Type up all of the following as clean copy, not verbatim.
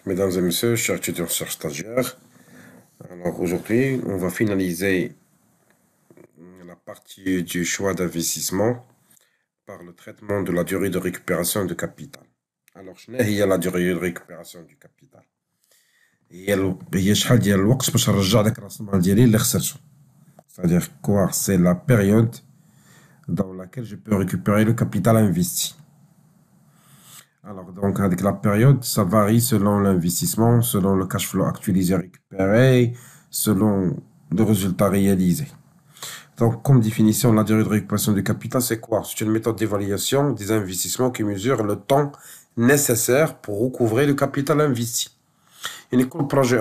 Mesdames et messieurs, chers étudiants, chers stagiaires, alors aujourd'hui, on va finaliser la partie du choix d'investissement par le traitement de la durée de récupération du capital. Alors, il y a la durée de récupération du capital. هي شحال ديال الوقت باش نرجع داك راس المال ديالي اللي خسرته. C'est-à-dire quoi? C'est la période dans laquelle je peux récupérer le capital investi. Alors, donc, avec la période, ça varie selon l'investissement, selon le cash flow actualisé récupéré, selon le résultat réalisé. Donc, comme définition, la durée de récupération du capital, c'est quoi? C'est une méthode d'évaluation des investissements qui mesure le temps nécessaire pour recouvrer le capital investi. يعني كل projet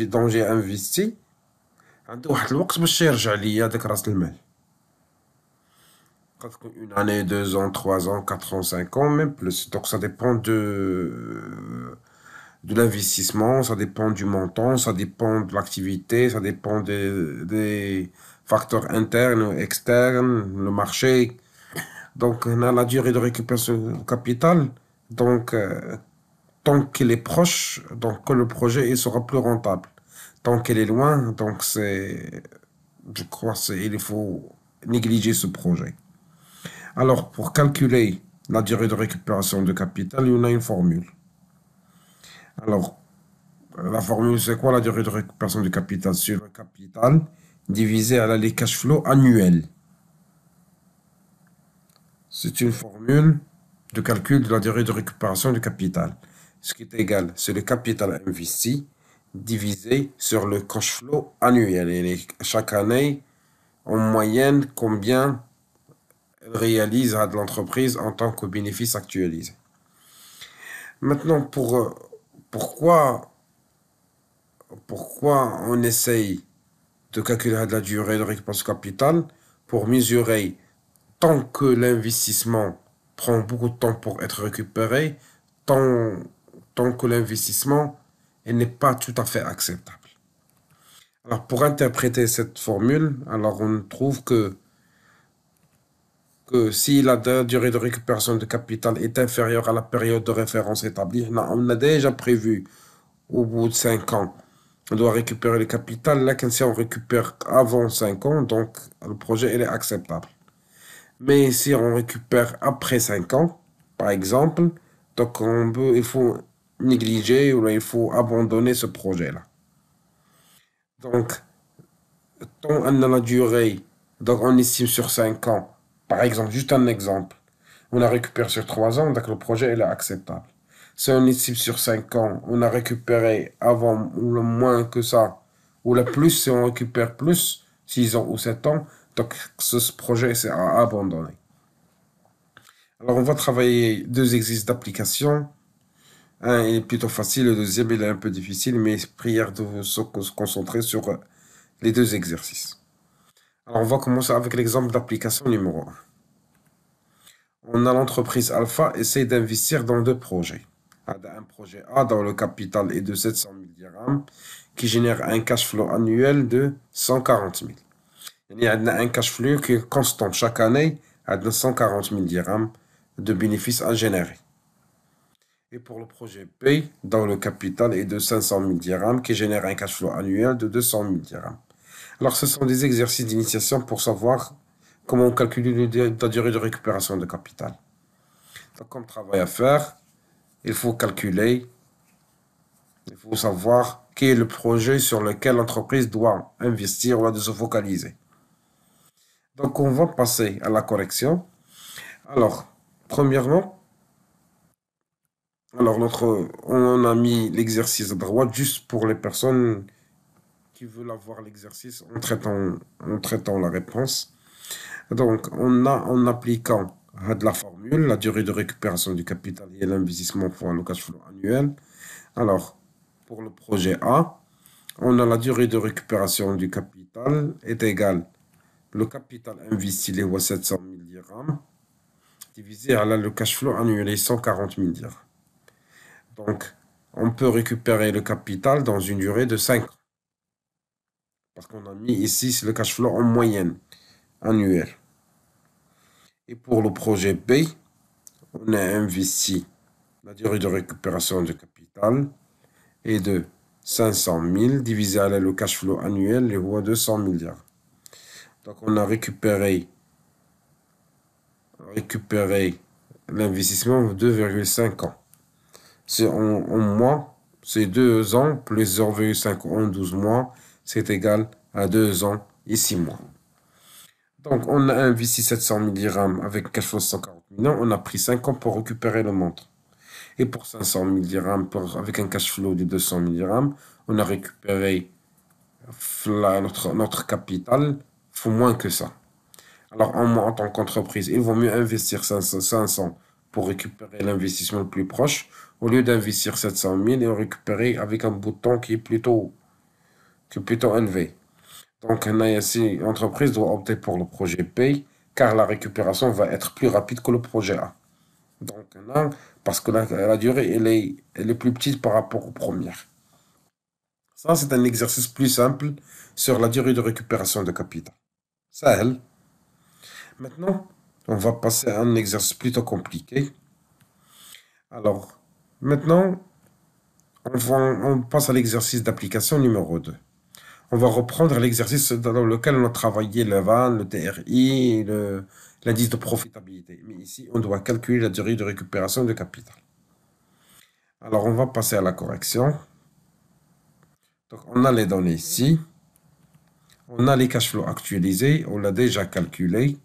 dont j'ai investi عنده واحد الوقت باش يرجع ليا داك راس المال. قد تكون une année, 2 ans, 3 ans, 4 ans, 5 ans, même plus. Donc ça dépend de l'investissement, ça dépend du montant, ça dépend de l'activité, ça dépend des facteurs internes ou externes, le marché. Donc on a la durée de récupération du capital. Donc tant qu'il est proche, donc que le projet il sera plus rentable. Tant qu'il est loin, donc je crois il faut négliger ce projet. Alors, pour calculer la durée de récupération de capital, il y en a une formule. Alors, la formule, c'est quoi la durée de récupération du capital? C'est le capital divisé à les cash flow annuels. C'est une formule de calcul de la durée de récupération du capital. Ce qui est égal, c'est le capital investi divisé sur le cash flow annuel. Et chaque année, en moyenne, combien elle réalise de l'entreprise en tant que bénéfice actualisé. Maintenant, pourquoi on essaye de calculer la durée de récupération capital pour mesurer tant que l'investissement prend beaucoup de temps pour être récupéré, tant que l'investissement n'est pas tout à fait acceptable. Alors, pour interpréter cette formule, alors on trouve que si la durée de récupération de capital est inférieure à la période de référence établie, on a déjà prévu au bout de 5 ans, on doit récupérer le capital. Là, si on récupère avant 5 ans, donc le projet il est acceptable. Mais si on récupère après 5 ans, par exemple, donc il faut négliger ou il faut abandonner ce projet-là. Donc, tant on a la durée, donc on estime sur 5 ans, par exemple, juste un exemple, on a récupéré sur 3 ans, donc le projet il est acceptable. Si on estime sur 5 ans, on a récupéré avant ou le moins que ça, ou le plus si on récupère plus, 6 ans ou 7 ans, donc ce projet c'est à abandonner. Alors on va travailler deux exercices d'application. Un est plutôt facile, le deuxième il est un peu difficile, mais prière de se concentrer sur les deux exercices. Alors on va commencer avec l'exemple d'application numéro 1. On a l'entreprise Alpha essaye d'investir dans deux projets. Un projet A dont le capital est de 700 000 dirhams qui génère un cash flow annuel de 140 000. Il y a un cash flow qui est constant chaque année à 140 000 dirhams de bénéfices à générer. Et pour le projet B, dont le capital est de 500 000 dirhams qui génère un cash flow annuel de 200 000 dirhams. Alors ce sont des exercices d'initiation pour savoir comment calculer la durée de récupération de capital. Donc, comme travail à faire, il faut calculer, il faut savoir quel est le projet sur lequel l'entreprise doit investir ou doit se focaliser. Donc, on va passer à la correction. Alors, premièrement, on a mis l'exercice à droite juste pour les personnes qui veulent avoir l'exercice en traitant la réponse. Donc, en appliquant de la formule, la durée de récupération du capital et l'investissement pour le cash flow annuel. Alors, pour le projet A, on a la durée de récupération du capital est égale le capital investi, les 700 000 dirhams, divisé par le cash flow annuel, les 140 000 dirhams. Donc, on peut récupérer le capital dans une durée de 5 ans. Parce qu'on a mis ici le cash flow en moyenne annuelle. Et pour le projet B, on a investi la durée de récupération du capital est de 500 000 divisé à le cash flow annuel est de 200 milliards. Donc on a récupéré l'investissement en 2,5 ans. C'est en mois, c'est 2 ans plus 0,5 en 12 mois, c'est égal à 2 ans et 6 mois. Donc on a investi 700 000 dirhams avec cash flow 140 millions, on a pris 5 ans pour récupérer le montant. Et pour 500 000 dirhams, avec un cash flow de 200 000 dirhams, on a récupéré notre capital, il faut moins que ça. Alors, en tant qu'entreprise, il vaut mieux investir 500 pour récupérer l'investissement le plus proche, au lieu d'investir 700 000 et en récupérer avec un bouton qui est plutôt élevé. Donc, l'entreprise doit opter pour le projet Pay, car la récupération va être plus rapide que le projet A. Donc, non, parce que la durée, elle est plus petite par rapport aux premières. Ça, c'est un exercice plus simple sur la durée de récupération de capital. Ça, elle. Maintenant, on va passer à un exercice plutôt compliqué. Alors, maintenant, on passe à l'exercice d'application numéro 2. On va reprendre l'exercice dans lequel on a travaillé le VAN, le TRI, l'indice de profitabilité. Mais ici, on doit calculer la durée de récupération de capital. Alors, on va passer à la correction. Donc, on a les données ici. On a les cash flows actualisés. On l'a déjà calculé.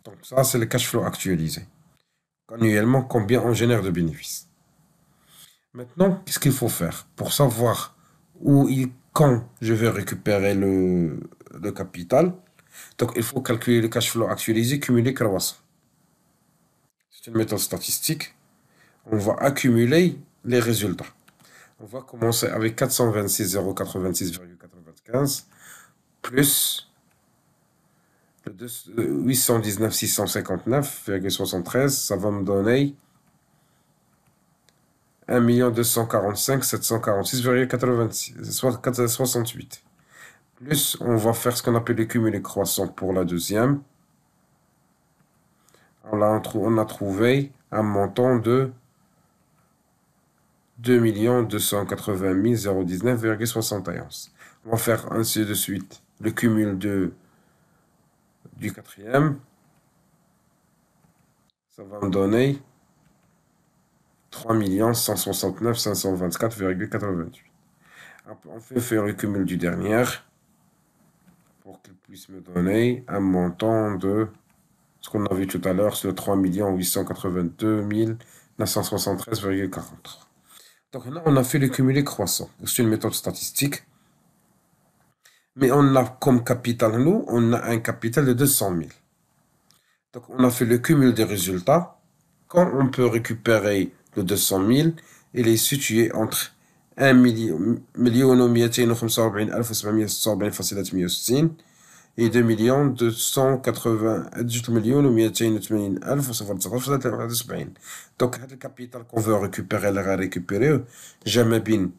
Donc, ça, c'est le cash flow actualisé. Annuellement, combien on génère de bénéfices. Maintenant, qu'est-ce qu'il faut faire pour savoir quand je vais récupérer le capital? Donc, il faut calculer le cash flow actualisé, cumulé, croissant. C'est une méthode statistique. On va accumuler les résultats. On va commencer avec 426 086,95 plus le 819 659,73. Ça va me donner 1 245 746,68. Plus, on va faire ce qu'on appelle le cumulé croissant pour la deuxième. On a trouvé un montant de 2 280 019,71. On va faire ainsi de suite le cumul du quatrième. Ça va me donner 3 169 524,88. On fait faire le cumul du dernier pour qu'il puisse me donner un montant de ce qu'on a vu tout à l'heure sur 3 882 973,43. Donc là, on a fait le cumulé croissant. C'est une méthode statistique. Mais on a comme capital, nous, on a un capital de 200 000. Donc on a fait le cumul des résultats. Quand on peut récupérer le 200 000, il est situé entre 1 245,746,360 et 2 280,280,280,079. Donc, le capital qu'on veut récupérer, il va récupérer. Jamais bien.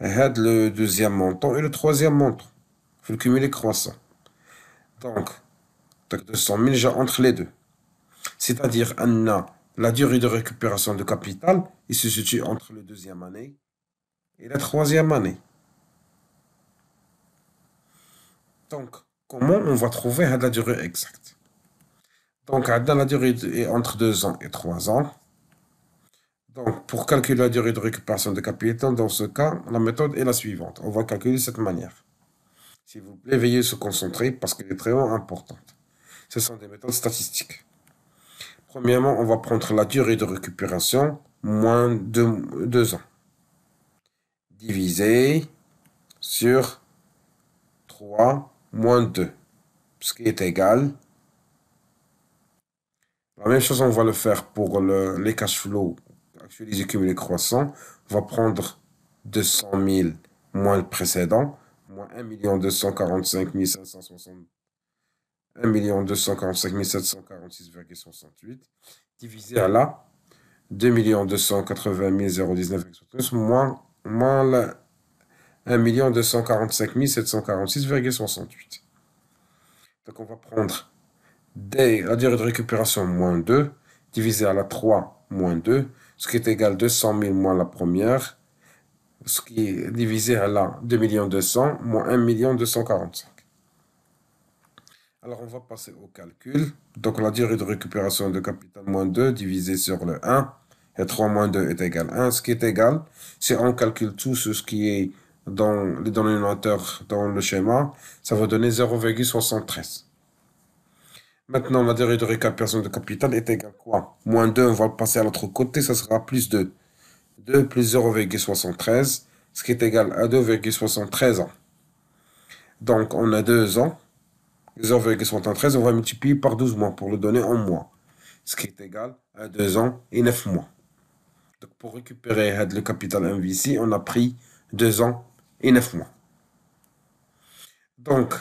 Le deuxième montant et le troisième montant. Il faut le cumuler croissant. Donc 200 000, j'ai entre les deux. C'est-à-dire, la durée de récupération de capital, il se situe entre la deuxième année et la troisième année. Donc, comment on va trouver la durée exacte? Donc, la durée est entre 2 ans et 3 ans. Donc, pour calculer la durée de récupération de capital, dans ce cas, la méthode est la suivante. On va calculer de cette manière. S'il vous plaît, veuillez se concentrer parce qu'elle est très importante. Ce sont des méthodes statistiques. Premièrement, on va prendre la durée de récupération moins 2 ans. Divisé sur 3 moins 2. Ce qui est égal. La même chose, on va le faire pour les cash flows actualisés cumulés croissants. On va prendre 200 000 moins le précédent, moins 1 245 560. 1 245 746,68 divisé à la 2 280 019,68 moins la 1 245 746,68. Donc on va prendre la durée de récupération moins 2 divisé à la 3 moins 2, ce qui est égal à 200 000 moins la première, ce qui est divisé à la 2 200 000 moins 1 245 000. Alors, on va passer au calcul. Donc, la durée de récupération de capital moins 2 divisé sur le 1. Et 3 moins 2 est égal à 1. Ce qui est égal, si on calcule tout ce qui est dans les dénominateurs dans le schéma, ça va donner 0,73. Maintenant, la durée de récupération de capital est égale à quoi? Moins 2, on va le passer à l'autre côté, ça sera plus 2. 2 plus 0,73, ce qui est égal à 2,73 ans. Donc, on a 2 ans. 0,73, on va multiplier par 12 mois pour le donner en mois. Ce qui est égal à 2 ans et 9 mois. Donc, pour récupérer le capital investi, on a pris 2 ans et 9 mois. Donc,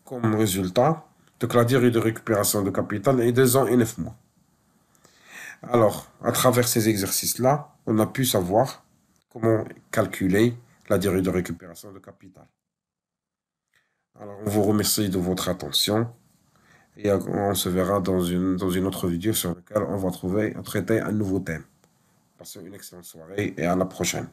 comme résultat, donc la durée de récupération de capital est 2 ans et 9 mois. Alors, à travers ces exercices-là, on a pu savoir comment calculer la durée de récupération de capital. Alors, on vous remercie de votre attention et on se verra dans une autre vidéo sur laquelle on va traiter un nouveau thème. Passez une excellente soirée et à la prochaine.